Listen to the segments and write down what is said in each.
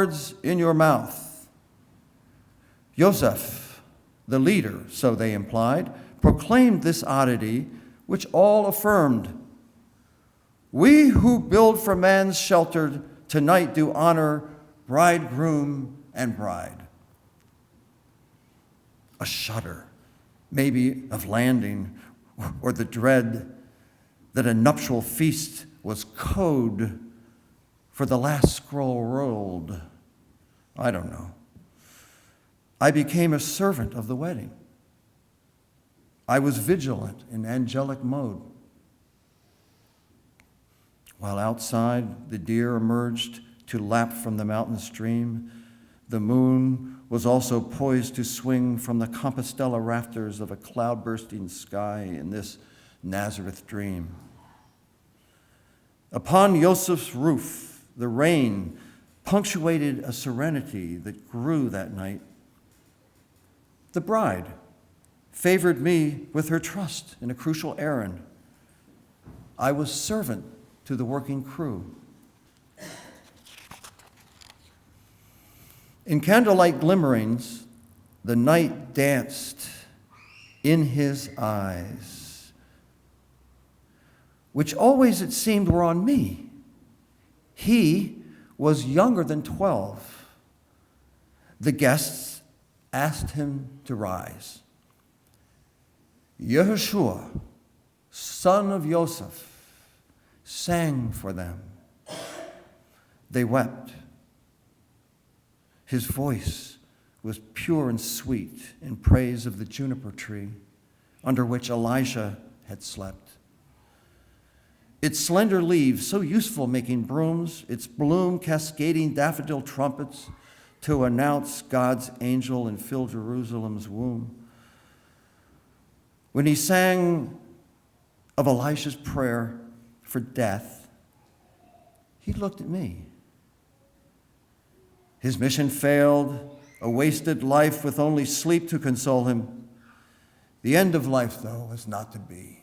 Words in your mouth. Joseph, the leader, so they implied, proclaimed this oddity, which all affirmed. We who build for man's shelter tonight do honor bridegroom and bride. A shudder, maybe of landing, or the dread that a nuptial feast was code for the last scroll rolled. I don't know. I became a servant of the wedding. I was vigilant in angelic mode. While outside the deer emerged to lap from the mountain stream, the moon was also poised to swing from the Compostela rafters of a cloud-bursting sky in this Nazareth dream. Upon Joseph's roof, the rain punctuated a serenity that grew that night. The bride favored me with her trust in a crucial errand. I was servant to the working crew. In candlelight glimmerings, the night danced in his eyes, which always it seemed were on me. He was younger than 12. The guests asked him to rise. Yehoshua, son of Joseph, sang for them. They wept. His voice was pure and sweet in praise of the juniper tree under which Elijah had slept. Its slender leaves, so useful making brooms, its bloom cascading daffodil trumpets to announce God's angel and fill Jerusalem's womb. When he sang of Elisha's prayer for death, he looked at me. His mission failed, a wasted life with only sleep to console him. The end of life, though, was not to be.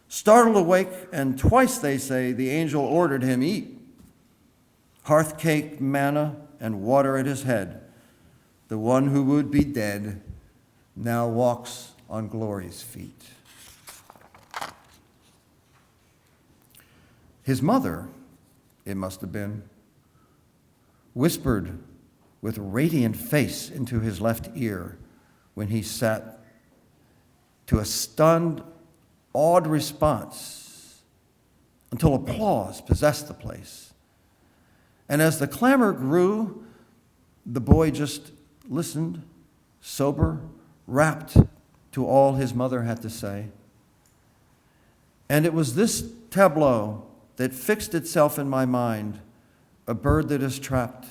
Startled awake, and twice, they say, the angel ordered him eat. Hearth cake, manna, and water at his head. The one who would be dead now walks on glory's feet. His mother, it must have been, whispered with radiant face into his left ear when he sat, to a stunned, awed response, until applause possessed the place. And as the clamor grew, the boy just listened, sober, rapt to all his mother had to say. And it was this tableau that fixed itself in my mind, a bird that is trapped.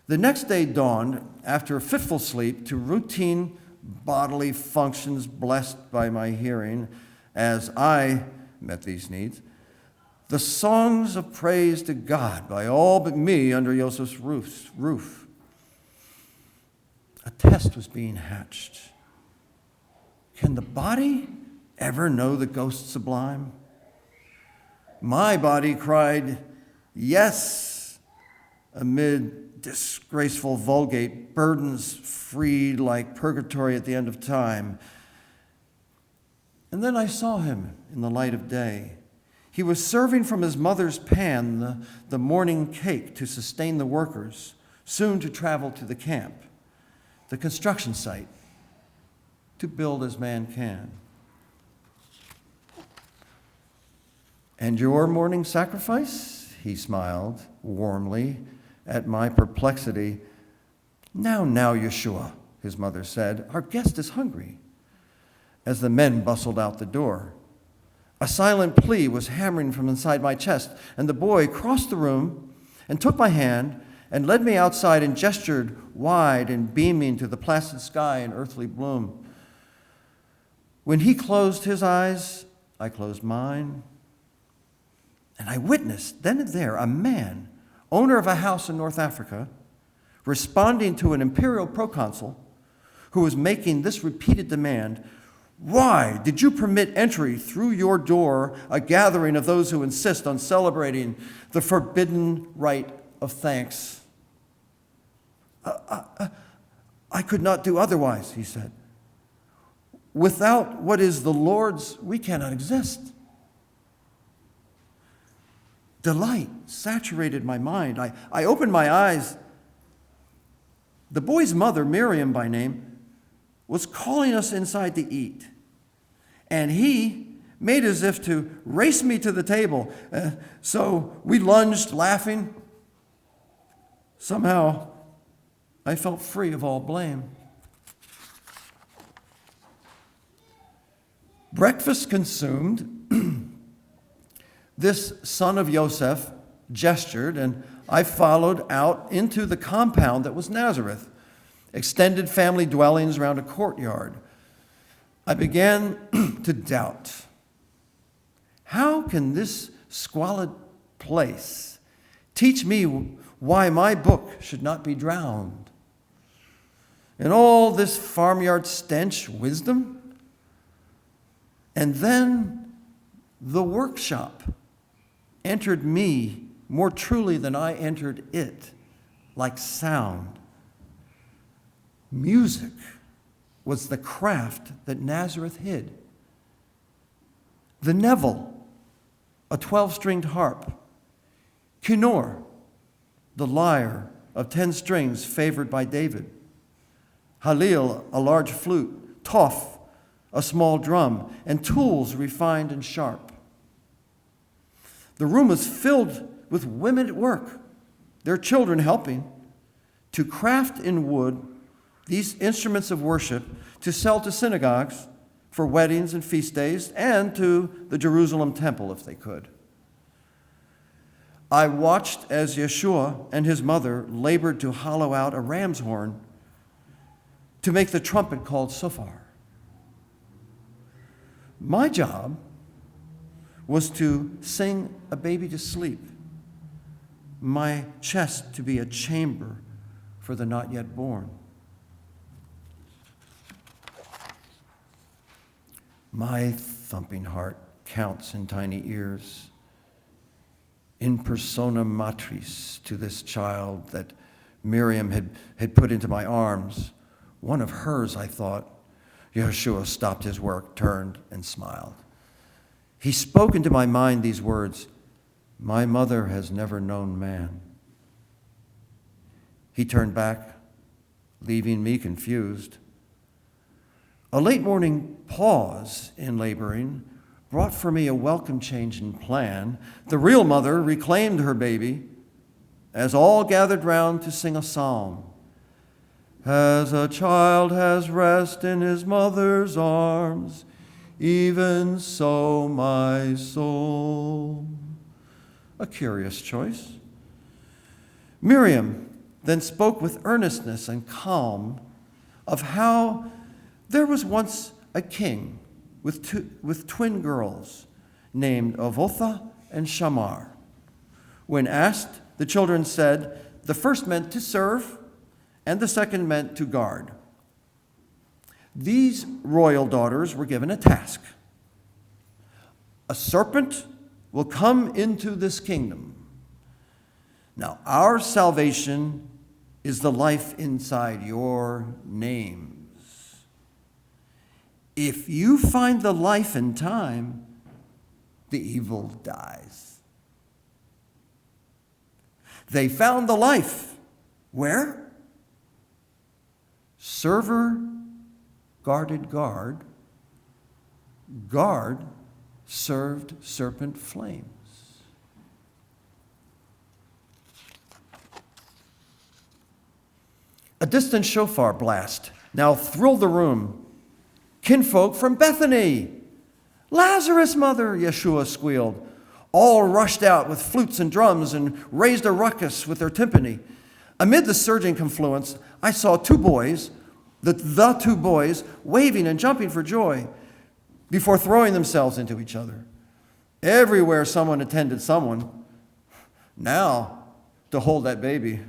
The next day dawned, after a fitful sleep, to routine bodily functions blessed by my hearing as I met these needs. The songs of praise to God by all but me under Joseph's roof. A test was being hatched. Can the body ever know the ghost sublime? My body cried, yes, amid disgraceful vulgate, burdens freed like purgatory at the end of time. And then I saw him in the light of day. He was serving from his mother's pan the morning cake to sustain the workers, soon to travel to the camp, the construction site, to build as man can. And your morning sacrifice? He smiled warmly at my perplexity. Now, Yeshua, his mother said, our guest is hungry. As the men bustled out the door, a silent plea was hammering from inside my chest, and the boy crossed the room and took my hand and led me outside and gestured wide and beaming to the placid sky and earthly bloom. When he closed his eyes, I closed mine, and I witnessed then and there a man, owner of a house in North Africa, responding to an imperial proconsul who was making this repeated demand, Why did you permit entry through your door, a gathering of those who insist on celebrating the forbidden rite of thanks? I could not do otherwise, he said. Without what is the Lord's, we cannot exist. Delight saturated my mind. I opened my eyes. The boy's mother, Miriam by name, was calling us inside to eat. And he made as if to race me to the table. So we lunged, laughing. Somehow, I felt free of all blame. Breakfast consumed, this son of Joseph gestured, and I followed out into the compound that was Nazareth, extended family dwellings around a courtyard. I began to doubt. How can this squalid place teach me why my book should not be drowned? In all this farmyard stench, wisdom? And then the workshop entered me more truly than I entered it, like sound. Music was the craft that Nazareth hid. The Neville, a 12-stringed harp. Kinnor, the lyre of 10 strings favored by David. Halil, a large flute. Toph, a small drum, and tools refined and sharp. The room was filled with women at work, their children helping, to craft in wood these instruments of worship to sell to synagogues for weddings and feast days, and to the Jerusalem temple if they could. I watched as Yeshua and his mother labored to hollow out a ram's horn to make the trumpet called shofar. My job was to sing a baby to sleep, my chest to be a chamber for the not yet born. My thumping heart counts in tiny ears, in persona matris to this child that Miriam had put into my arms. One of hers, I thought. Yeshua stopped his work, turned, and smiled. He spoke into my mind these words, "My mother has never known man." He turned back, leaving me confused. A late morning pause in laboring brought for me a welcome change in plan. The real mother reclaimed her baby as all gathered round to sing a psalm. As a child has rest in his mother's arms, even so my soul. A curious choice. Miriam then spoke with earnestness and calm of how there was once a king with twin girls named Avotha and Shamar. When asked, the children said the first meant to serve and the second meant to guard. These royal daughters were given a task. A serpent will come into this kingdom. Now, our salvation is the life inside your names. If you find the life in time, the evil dies. They found the life. Where? Server guarded guard. Guard served serpent flames. A distant shofar blast now thrilled the room. Kinfolk from Bethany. Lazarus' mother, Yeshua squealed. All rushed out with flutes and drums and raised a ruckus with their timpani. Amid the surging confluence, I saw two boys, the two boys, waving and jumping for joy before throwing themselves into each other. Everywhere someone attended someone. Now, to hold that baby.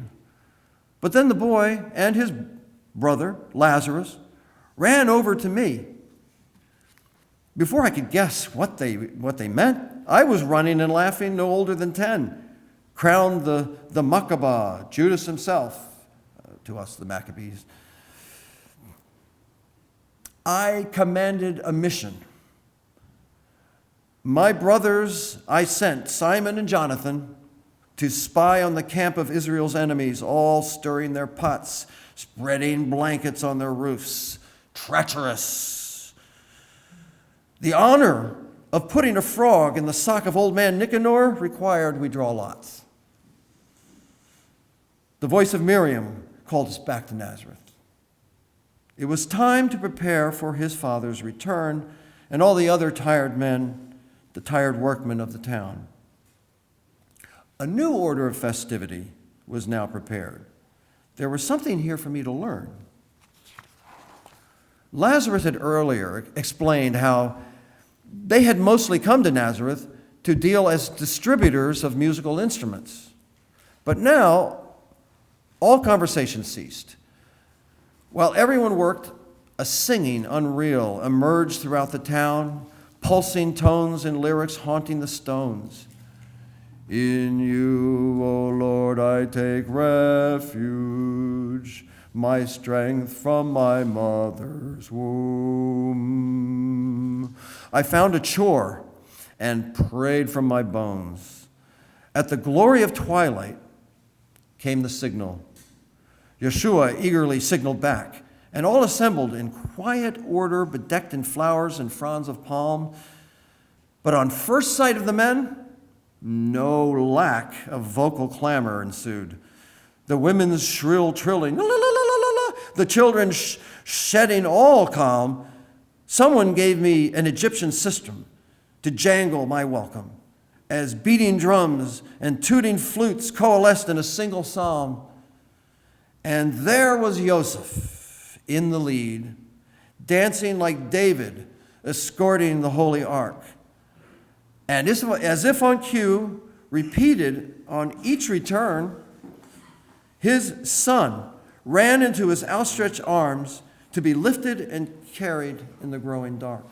But then the boy and his brother, Lazarus, ran over to me. Before I could guess what they meant, I was running and laughing, no older than 10, crowned the Maccabah, Judas himself, to us the Maccabees. I commanded a mission. My brothers I sent, Simon and Jonathan, to spy on the camp of Israel's enemies, all stirring their pots, spreading blankets on their roofs, treacherous. The honor of putting a frog in the sock of old man Nicanor required we draw lots. The voice of Miriam called us back to Nazareth. It was time to prepare for his father's return and all the other tired men, the tired workmen of the town. A new order of festivity was now prepared. There was something here for me to learn. Lazarus had earlier explained how they had mostly come to Nazareth to deal as distributors of musical instruments. But now, all conversation ceased. While everyone worked, a singing unreal emerged throughout the town, pulsing tones and lyrics haunting the stones. In you, O Lord, I take refuge, my strength from my mother's womb. I found a chore and prayed from my bones. At the glory of twilight came the signal. Yeshua eagerly signaled back, and all assembled in quiet order, bedecked in flowers and fronds of palm. But on first sight of the men, no lack of vocal clamor ensued. The women's shrill trilling, la, la, la, la, la, la, the children shedding all calm. Someone gave me an Egyptian sistrum to jangle my welcome, as beating drums and tooting flutes coalesced in a single psalm. And there was Joseph in the lead, dancing like David, escorting the Holy Ark. And as if on cue, repeated on each return, his son ran into his outstretched arms to be lifted and carried in the growing dark.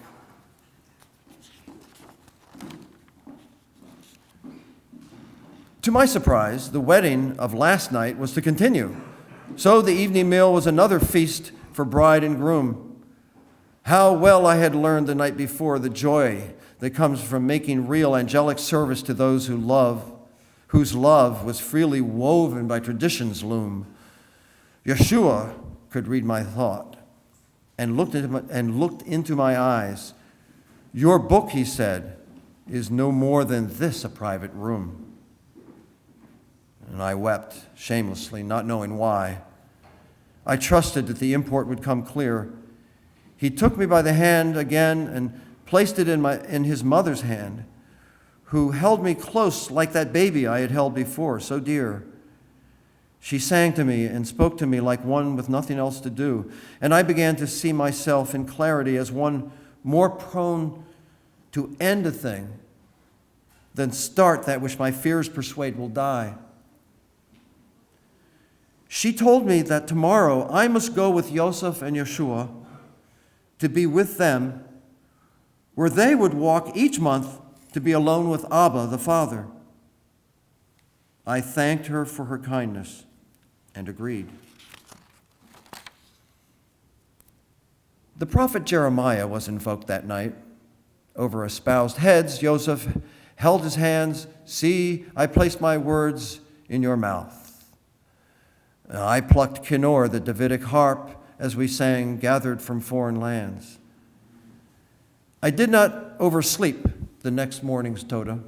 To my surprise, the wedding of last night was to continue. So the evening meal was another feast for bride and groom. How well I had learned the night before the joy that comes from making real angelic service to those who love, whose love was freely woven by tradition's loom. Yeshua could read my thought and looked into my eyes. Your book, he said, is no more than this, a private room. And I wept shamelessly, not knowing why. I trusted that the import would come clear. He took me by the hand again and placed it in his mother's hand, who held me close like that baby I had held before, so dear. She sang to me and spoke to me like one with nothing else to do, and I began to see myself in clarity as one more prone to end a thing than start that which my fears persuade will die. She told me that tomorrow I must go with Yosef and Yeshua to be with them, where they would walk each month to be alone with Abba, the Father. I thanked her for her kindness and agreed. The prophet Jeremiah was invoked that night. Over espoused heads, Joseph held his hands. See, I placed my words in your mouth. I plucked Kinnor, the Davidic harp, as we sang, gathered from foreign lands. I did not oversleep the next morning's Toda.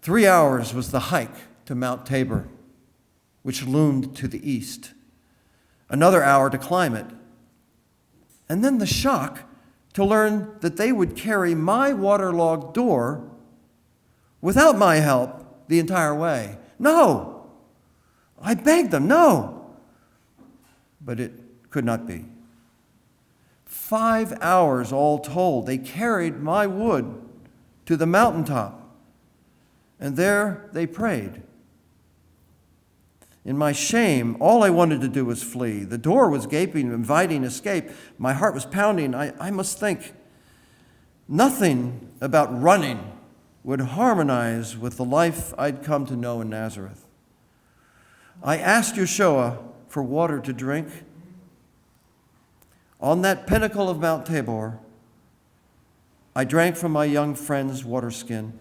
3 hours was the hike to Mount Tabor, which loomed to the east. Another hour to climb it. And then the shock to learn that they would carry my waterlogged door without my help the entire way. No! I begged them, no! But it could not be. 5 hours all told, they carried my wood to the mountaintop, and there they prayed. In my shame, all I wanted to do was flee. The door was gaping, inviting escape. My heart was pounding. I must think. Nothing about running would harmonize with the life I'd come to know in Nazareth. I asked Yeshua for water to drink. On that pinnacle of Mount Tabor, I drank from my young friend's water skin.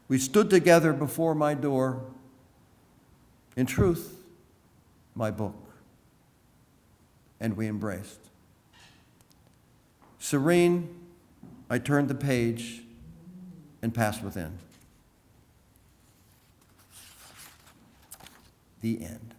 We stood together before my door, in truth, my book, and we embraced. Serene, I turned the page and passed within. The end.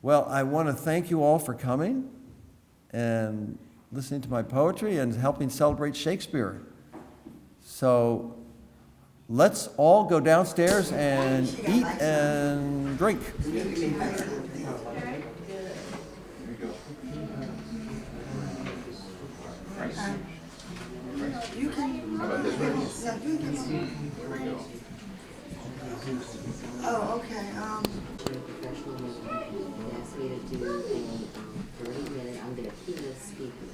Well, I want to thank you all for coming and listening to my poetry and helping celebrate Shakespeare. So let's all go downstairs and eat and drink. You can. How about this one? Oh, okay. Asked me to do a 30-minute, I'm their keynote speaker.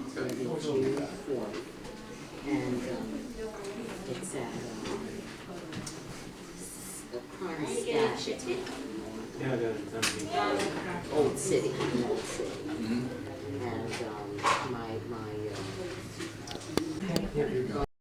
It's going to be June 4th. And it's at the Prime Station. Old City. And my